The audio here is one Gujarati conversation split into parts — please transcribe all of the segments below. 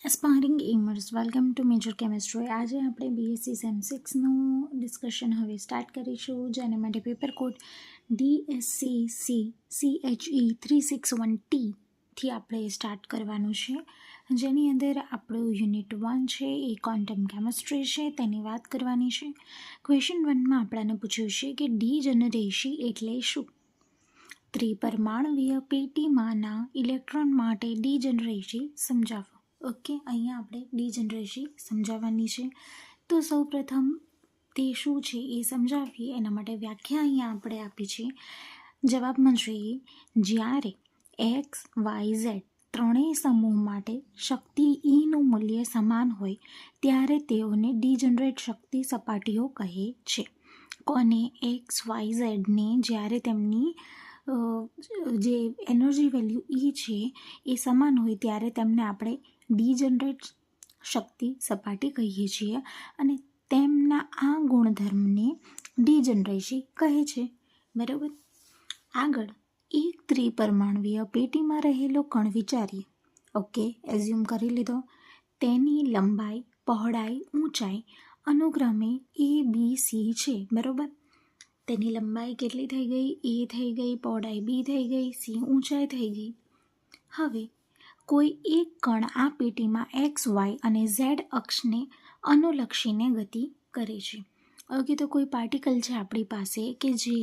Aspiring aimers welcome to major chemistry. આજે આપણે બીએસસી સેમ 6નું ડિસ્કશન હવે સ્ટાર્ટ કરીશું, જેના માટે paper code DSCC CHE 361T આપણે સ્ટાર્ટ કરવાનું છે, જેની અંદર આપણું યુનિટ 1 છે એ ક્વોન્ટમ કેમિસ્ટ્રી છે, તેની વાત કરવાની છે. ક્વેશ્ચન 1માં આપણને પૂછ્યું છે કે ડીજનરેસી એટલે શું? ત્રિપરમાણવીય પેટીમાંના ઇલેક્ટ્રોન માટે ડીજનરેસી સમજાવો. ઓકે, અહીંયા આપણે ડીજનરેસી સમજાવવાની છે. તો સૌપ્રથમ તે શું છે એ સમજાવીએ. એના માટે વ્યાખ્યા અહીંયા આપણે આપી છે. જવાબમાં જોઈએ, જ્યારે એક્સ વાય ઝેડ ત્રણેય સમૂહ માટે શક્તિ ઈનું મૂલ્ય સમાન હોય ત્યારે તેઓને ડીજનરેટ શક્તિ સપાટીઓ કહે છે. કોને? એક્સ વાય ઝેડને જ્યારે તેમની જે એનર્જી વેલ્યુ ઈ છે એ સમાન હોય ત્યારે તેમને આપણે ડીજનરેટ શક્તિ સપાટી કહીએ છીએ, અને તેમના આ ગુણધર્મને ડીજનરેસી કહે છે. બરાબર. આગળ એક ત્રિપરમાણવીય પેટીમાં રહેલો કણ વિચારીએ. ઓકે, એઝ્યુમ કરી લીધો. તેની લંબાઈ, પહોળાઈ, ઊંચાઈ અનુક્રમે ABC છે. બરાબર. તેની લંબાઈ કેટલી થઈ ગઈ? A થઈ ગઈ, પહોળાઈ B થઈ ગઈ, C ઊંચાઈ થઈ ગઈ. હવે કોઈ એક કણ આ પેટીમાં એક્સ વાય અને ઝેડ અક્ષને અનુલક્ષીને ગતિ કરે છે. ઓકે, તો કોઈ પાર્ટિકલ છે આપણી પાસે કે જે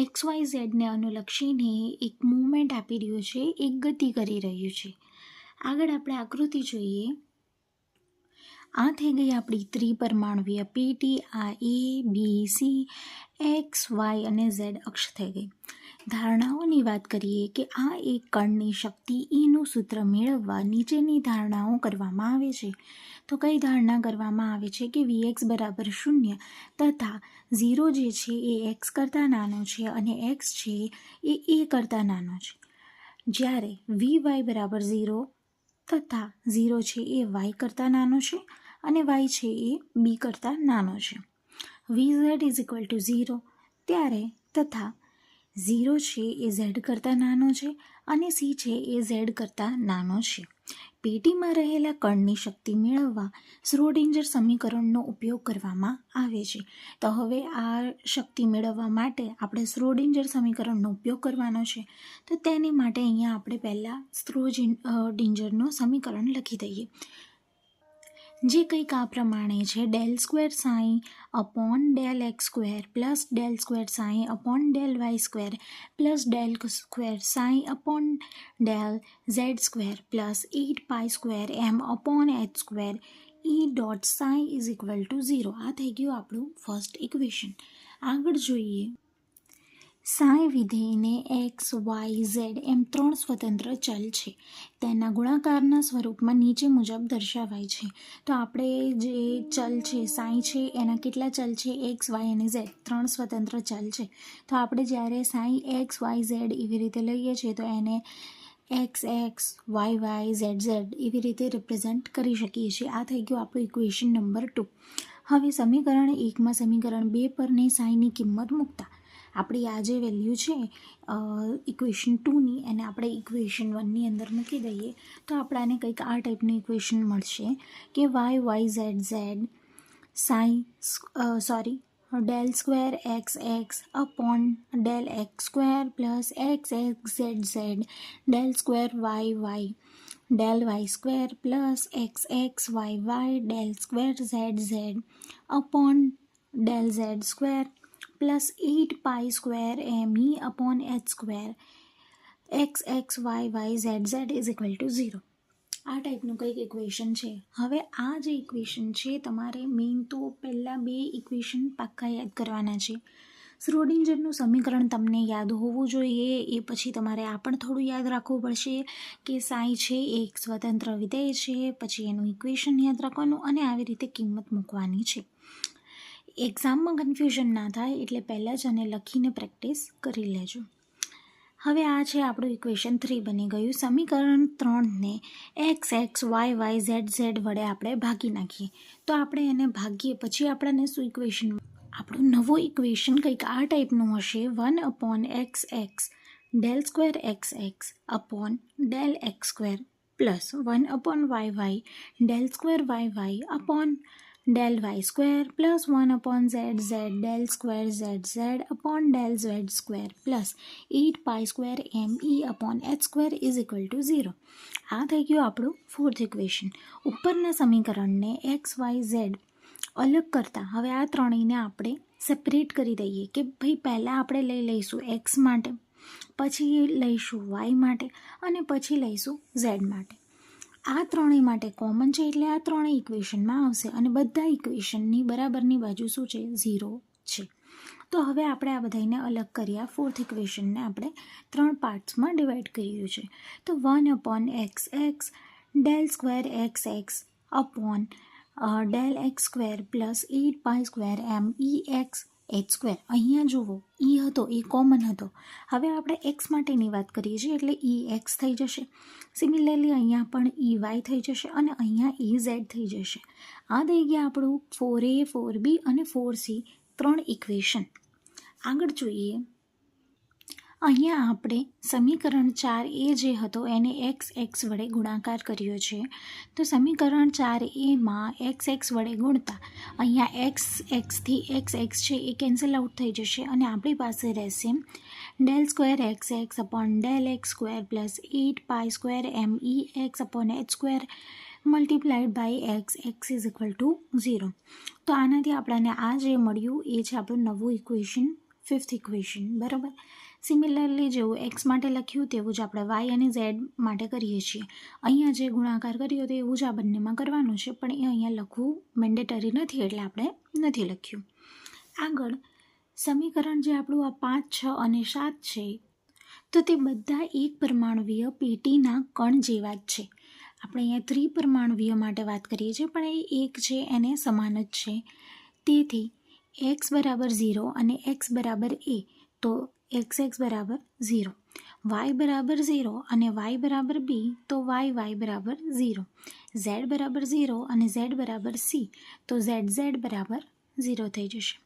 એક્સ વાય ઝેડને અનુલક્ષીને એક મૂવમેન્ટ આપી રહ્યું છે, એક ગતિ કરી રહ્યું છે. આગળ આપણે આકૃતિ જોઈએ. આ થઈ ગઈ આપણી ત્રિપરમાણવીય પેટી. આ ABC, એક્સ વાય અને ઝેડ અક્ષ થઈ ગઈ. ધારણાઓની વાત કરીએ કે આ એક કણની શક્તિ ઈનું સૂત્ર મેળવવા નીચેની ધારણાઓ કરવામાં આવે છે. તો કઈ ધારણા કરવામાં આવે છે કે Vx બરાબર 0 તથા 0 જે છે એ એક્સ કરતાં નાનો છે અને એક્સ છે એ A કરતાં નાનો છે. જ્યારે Vy બરાબર 0 તથા 0 છે એ y કરતાં નાનો છે અને y છે એ b કરતાં નાનો છે. Vz ઇઝ ઇક્વલ ટુ 0 ત્યારે તથા 0 છે એ z કરતાં નાનો છે અને c છે એ z કરતાં નાનો છે. પેટીમાં રહેલા કણની શક્તિ મેળવવા શ્રોડિંજર સમીકરણનો ઉપયોગ કરવામાં આવે છે. તો હવે આ શક્તિ મેળવવા માટે આપણે શ્રોડિંજર સમીકરણનો ઉપયોગ કરવાનો છે. તો તેની માટે અહીંયા આપણે પહેલાં શ્રોડિંજરનું સમીકરણ લખી દઈએ, જે કંઈક આ પ્રમાણે છે: del square psi upon del x square plus del square psi upon del y square plus del square psi upon del z square plus 8 pi square m upon h square E dot psi is equal to 0. આ થઈ ગયું આપણું ફર્સ્ટ ઇક્વેશન. આગળ જોઈએ, સાઈ વિધેયને એક્સ વાય ઝેડ એમ 3 સ્વતંત્ર ચલ છે. તેના ગુણાકારના સ્વરૂપમાં નીચે મુજબ દર્શાવાય છે. તો આપણે જે ચલ છે સાઈ છે એના કેટલા ચલ છે? એક્સ વાય અને ઝેડ 3 સ્વતંત્ર ચલ છે. તો આપણે જ્યારે સાઈ એક્સ વાય ઝેડ એવી રીતે લઈએ છીએ તો એને x x, y y, z z એવી રીતે રિપ્રેઝેન્ટ કરી શકીએ છીએ. આ થઈ ગયું આપણું ઇક્વેશન નંબર 2. હવે સમીકરણ 1માં સમીકરણ 2 પરની સાઈની કિંમત મૂકતા આપણી આ જે વેલ્યુ છે ઇક્વેશન 2ની એને આપણે ઇક્વેશન 1ની અંદર મૂકી દઈએ તો આપણાને કંઈક આ ટાઈપનું ઇક્વેશન મળશે કે y y z z del square x x upon del x square plus x x z z del square y y del y square plus x x y y del square z z upon del z square plus 8 pi square m E upon h square x x y y z z is equal to 0. આ ટાઈપનું કંઈક ઇક્વેશન છે. હવે આ જે ઇક્વેશન છે તમારે મેઇન તો પહેલાં 2 ઇક્વેશન પાક્કા યાદ કરવાના છે. શ્રોડિંજરનું સમીકરણ તમને યાદ હોવું જોઈએ. એ પછી તમારે આ પણ થોડું યાદ રાખવું પડશે કે સાઈ છે એ એક સ્વતંત્ર વિધેય છે, પછી એનું ઇક્વેશન યાદ રાખવાનું અને આવી રીતે કિંમત મૂકવાની છે. એક્ઝામમાં કન્ફ્યુઝન ના થાય એટલે પહેલાં જ આને લખીને પ્રેક્ટિસ કરી લેજો. હવે આ છે આપણું ઇક્વેશન 3 બની ગયું. સમીકરણ 3ને x x y y z z વડે આપણે ભાગી નાખીએ. તો આપણે એને ભાગીએ પછી આપણને શું ઇક્વેશન? આપણું નવું ઇક્વેશન કંઈક આ ટાઈપનું હશે: 1 upon x x del square x x upon del x square plus 1/yy del square y upon del y square plus 1/zz del square zz upon del z square plus 8π² me upon h square is equal to 0. આ થઈ ગયું આપણું ફોર્થ ઇક્વેશન. ઉપરના સમીકરણને એક્સ વાય ઝેડ અલગ કરતાં હવે આ ત્રણેયને આપણે સેપરેટ કરી દઈએ કે ભાઈ પહેલાં આપણે લઈશું એક્સ માટે, પછી લઈશું વાય માટે અને પછી લઈશું ઝેડ માટે. આ ત્રણેય માટે કોમન છે એટલે આ ત્રણેય ઇક્વેશનમાં આવશે અને બધા ઇક્વેશનની બરાબરની બાજુ શું છે? 0 છે. તો હવે આપણે આ બધાને અલગ કરીએ. આ ફોર્થ ઇક્વેશનને આપણે 3 પાર્ટ્સમાં ડિવાઈડ કર્યું છે. તો 1/xx del square xx upon del x square plus 8π² mex h square. અહીંયા જુઓ ઈ હતો એ કોમન હતો. હવે આપણે એક્સ માટેની વાત કરીએ છીએ એટલે ઈ એક્સ થઈ જશે. સિમિલરલી અહીંયા પણ ઈ વાય થઈ જશે અને અહીંયા ઈ ઝેડ થઈ જશે. આ થઈ ગયા આપણું 4a 4b અને 4c 3 ઇક્વેશન. આગળ જોઈએ, અહીંયા આપણે સમીકરણ 4a જે હતો એને x વડે ગુણાકાર કર્યો છે. તો સમીકરણ 4aમાં x વડે ગુણતા અહીંયા x થી x છે એ કેન્સલ આઉટ થઈ જશે અને આપણી પાસે રહેશે del square xx upon del x square plus 8π² mex upon h square multiplied by x is equal to 0. તો આનાથી આપણને આ જે મળ્યું એ છે આપણું નવું ઇક્વેશન, ફિફ્થ ઇક્વેશન. બરાબર. સિમિલરલી જેવું એક્સ માટે લખ્યું તેવું જ આપણે વાય અને ઝેડ માટે કરીએ છીએ. અહીંયા જે ગુણાકાર કર્યો તો એવું જ આ બંનેમાં કરવાનું છે, પણ એ અહીંયા લખવું મેન્ડેટરી નથી એટલે આપણે નથી લખ્યું. આગળ સમીકરણ જે આપણું આ 5, 6 અને 7 છે તો તે બધા એક પરમાણુવીય પેટીના કણ જેવા જ છે. આપણે અહીંયા ત્રિપરમાણુવીય માટે વાત કરીએ છીએ પણ એ એક છે એને સમાન જ છે. તેથી x બરાબર 0 અને x બરાબર a તો x બરાબર 0, y બરાબર 0 અને y બરાબર b તો y બરાબર 0, z બરાબર 0 અને z બરાબર c તો z બરાબર 0 થઈ જશે.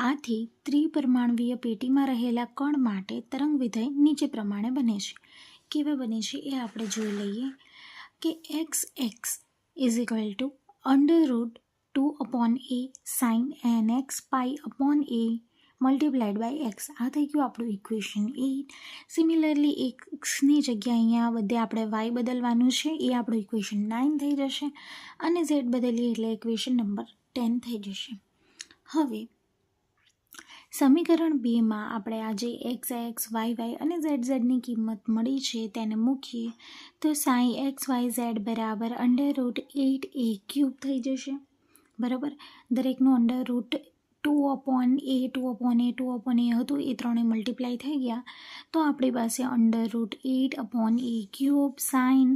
આથી ત્રિપરમાણુવીય પેટીમાં રહેલા કણ માટે તરંગ વિધેય નીચે પ્રમાણે બને છે. કેવા બને છે એ આપણે જોઈ લઈએ કે x is equal to √2/a sin nx π/a multiplied by x. આ થઈ ગયું આપણું ઇક્વેશન 8. સિમિલરલી એક્સની જગ્યાએ અહીંયા બધે આપણે વાય બદલવાનું છે એ આપણું ઇક્વેશન 9 થઈ જશે અને ઝેડ બદલીએ એટલે ઇક્વેશન નંબર 10 થઈ જશે. હવે સમીકરણ 2માં આપણે આ જે x y અને zની કિંમત મળી છે તેને મૂકીએ તો sin xyz બરાબર √8a³ થઈ જશે. બરાબર. દરેકનું √2/a હતું એ ત્રણે મલ્ટીપ્લાય થઈ ગયા તો આપણી પાસે √8/a³ sin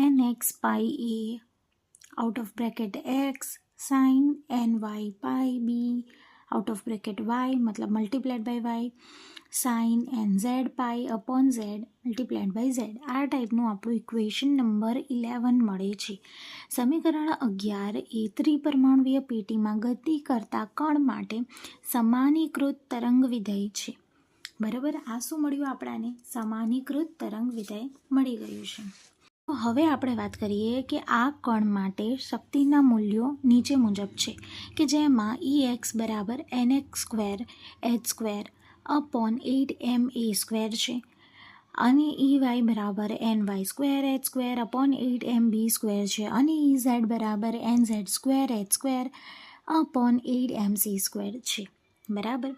nx πa out of bracket x sin ny πb out of bracket y મતલબ multiplied by y sin nz π/z multiplied by z. આ ટાઈપનું આપણું ઇક્વેશન નંબર 11 મળે છે. સમીકરણ 11 એ ત્રિપરમાણુવીય પેટીમાં ગતિ કરતા કણ માટે સમાનીકૃત તરંગ વિધેય છે. બરાબર. આ શું મળ્યું આપણને? સમાનીકૃત તરંગ વિધેય મળી ગયું છે. હવે આપણે વાત કરીએ કે આ કણ માટે શક્તિના મૂલ્યો નીચે મુજબ છે કે જેમાં Ex બરાબર nx² h² અપોન 8ma² છે અને Ey બરાબર ny² h² અપોન 8mb² છે અને Ez બરાબર nz² h² અપોન 8mc² છે. બરાબર.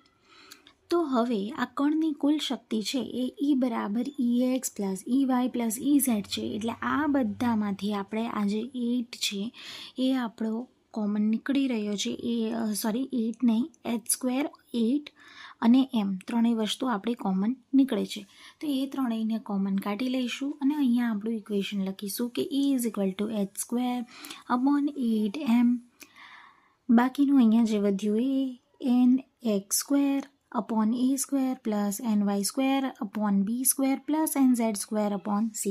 તો હવે આ કણની કુલ શક્તિ છે એ E બરાબર Ex plus Ey plus Ez છે. એટલે આ બધામાંથી આપણે આ જે 8 છે એ આપણો કોમન નીકળી રહ્યો છે. 8 નહીં h² 8 અને m ત્રણેય વસ્તુ આપણી કોમન નીકળે છે. તો એ ત્રણેયને કોમન કાઢી લઈશું અને અહીંયા આપણું ઇક્વેશન લખીશું કે E is equal two h² upon 8m. બાકીનું અહીંયા જે વધ્યું એ nx² upon a² plus ny² upon b² plus nz² upon c².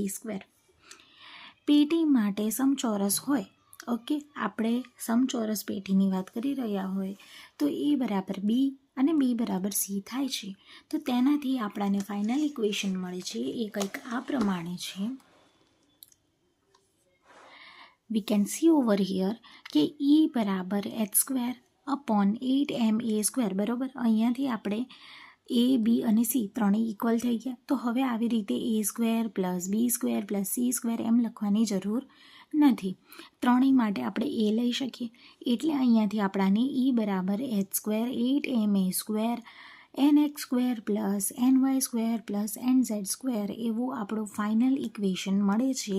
પેટી માટે સમચોરસ હોય, ઓકે, આપણે સમચોરસ પેટીની વાત કરી રહ્યા હોય તો a બરાબર b અને b બરાબર c થાય છે. તો તેનાથી આપણને ફાઇનલ ઇક્વેશન મળે છે એ કંઈક આ પ્રમાણે છે we can see over here કે E બરાબર h² અપોન 8ma², બરાબર. અહીંયાથી આપણે A, B અને C ત્રણેય ઇક્વલ થઈ ગયા. તો હવે આવી રીતે a² plus b² plus c² એમ લખવાની જરૂર નથી. ત્રણેય માટે આપણે a લઈ શકીએ. એટલે અહીંયાથી આપણાને E બરાબર h² 8ma² nx² plus ny² plus nz² એવું આપણું ફાઇનલ ઇક્વેશન મળે છે.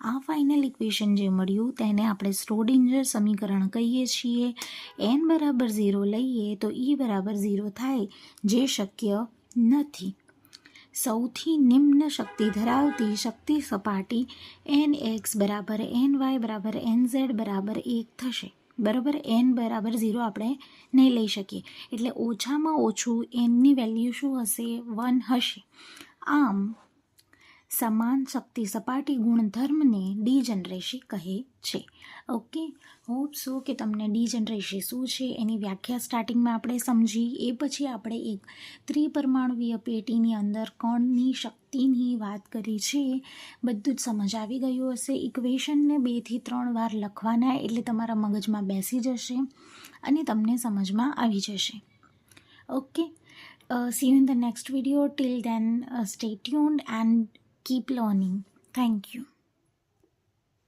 આ ફાઇનલ ઇક્વેશન જે મળ્યું તેને આપણે શ્રોડિંજર સમીકરણ કહીએ છીએ. n બરાબર 0 લઈએ તો E બરાબર 0 થાય, જે શક્ય નથી. સૌથી નિમ્ન શક્તિ ધરાવતી શક્તિ સપાટી nx બરાબર ny બરાબર nz બરાબર 1 થશે, બરાબર. n બરાબર 0 આપણે નહીં લઈ શકીએ, એટલે ઓછામાં ઓછું nની વેલ્યુ શું હશે? 1 હશે. આમ સમાન શક્તિ સપાટી ગુણધર્મને ડીજનરેસી કહે છે. ઓકે, હોપ સો કે તમને ડીજનરેસી શું છે એની વ્યાખ્યા સ્ટાર્ટિંગમાં આપણે સમજી. એ પછી આપણે એક ત્રિપરમાણુવીય પેટીની અંદર કણની શક્તિની વાત કરી છે. બધું જ સમજ આવી ગયું હશે. ઇક્વેશનને 2 થી 3 વાર લખવાના, એટલે તમારા મગજમાં બેસી જશે અને તમને સમજમાં આવી જશે. Okay, see you in the next video. Till then, stay tuned and keep learning. Thank you.